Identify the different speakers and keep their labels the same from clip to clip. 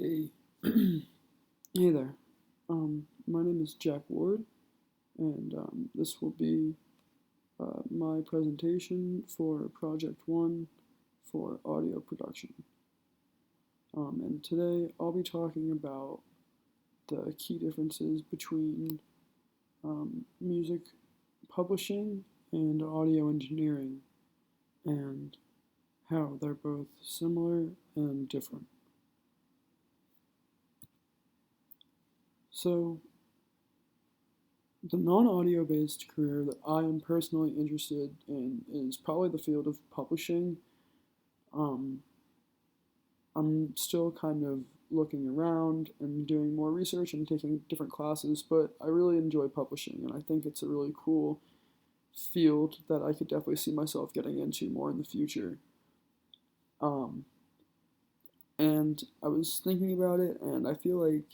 Speaker 1: Hey, hey there. My name is Jack Ward, and this will be my presentation for Project One for audio production. And today I'll be talking about the key differences between music publishing and audio engineering, and how they're both similar and different. So, the non-audio based career that I am personally interested in is probably the field of publishing. Um, I'm still kind of looking around and doing more research and taking different classes, but I really enjoy publishing and I think it's a really cool field that I could definitely see myself getting into more in the future. Um, and I was thinking about it, and I feel like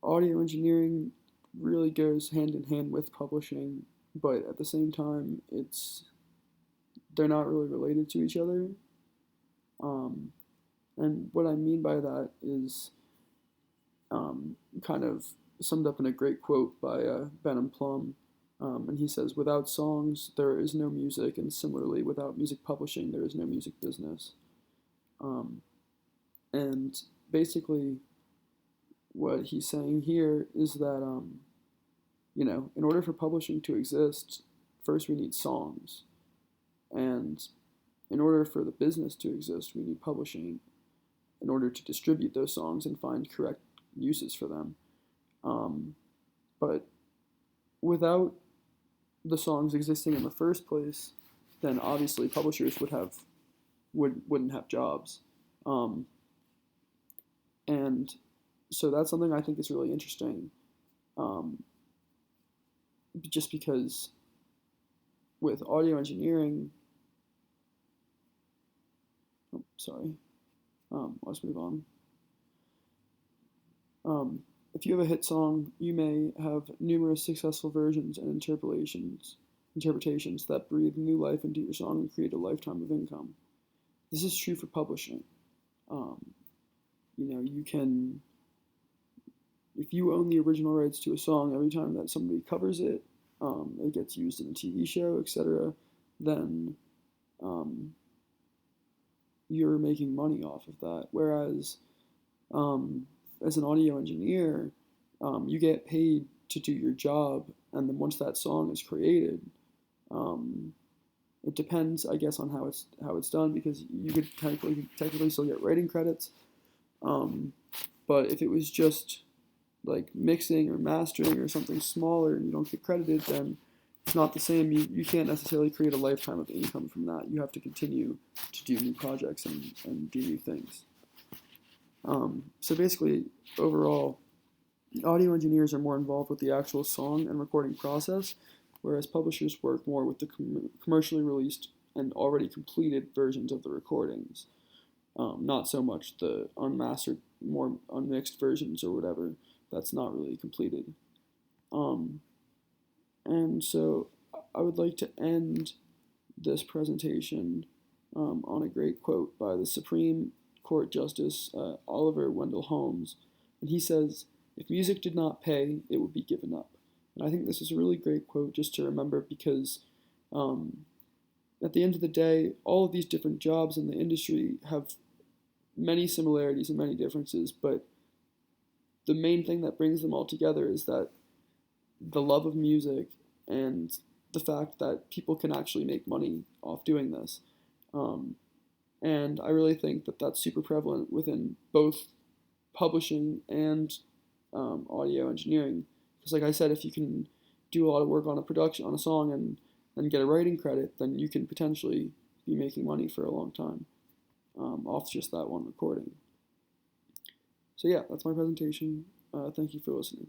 Speaker 1: audio engineering really goes hand in hand with publishing, but at the same time, they're not really related to each other. Um, and what I mean by that is kind of summed up in a great quote by Ben and Plum. And he says, "Without songs, there is no music, and similarly, without music publishing, there is no music business." Um, and basically, what he's saying here is that in order for publishing to exist, first we need songs, and in order for the business to exist, we need publishing in order to distribute those songs and find correct uses for them. Um, but without the songs existing in the first place, then obviously publishers wouldn't have jobs. Um, and so that's something I think is really interesting. Um, just because with audio engineering, oh, sorry, let's move on. If you have a hit song, you may have numerous successful versions and interpretations that breathe new life into your song and create a lifetime of income. This is true for publishing. Um, you can, if you own the original rights to a song, every time that somebody covers it, it gets used in a TV show, etc., then um, you're making money off of that. Whereas um, as an audio engineer, you get paid to do your job, and then once that song is created, um, it depends, I guess, on how it's done, because you could technically still get writing credits. Um, but if it was just like mixing or mastering or something smaller and you don't get credited, then it's not the same. You can't necessarily create a lifetime of income from that. You have to continue to do new projects and do new things. So basically, overall, audio engineers are more involved with the actual song and recording process, whereas publishers work more with the commercially released and already completed versions of the recordings. Not so much the unmastered, more unmixed versions or whatever that's not really completed. Um, and so I would like to end this presentation on a great quote by the Supreme Court Justice Oliver Wendell Holmes. And he says, "If music did not pay, it would be given up." And I think this is a really great quote just to remember, because um, at the end of the day, all of these different jobs in the industry have many similarities and many differences, but the main thing that brings them all together is that the love of music and the fact that people can actually make money off doing this. Um, and I really think that that's super prevalent within both publishing and audio engineering. Because, like I said, if you can do a lot of work on a production, on a song, and get a writing credit, then you can potentially be making money for a long time off just that one recording. So, yeah, that's my presentation. Thank you for listening.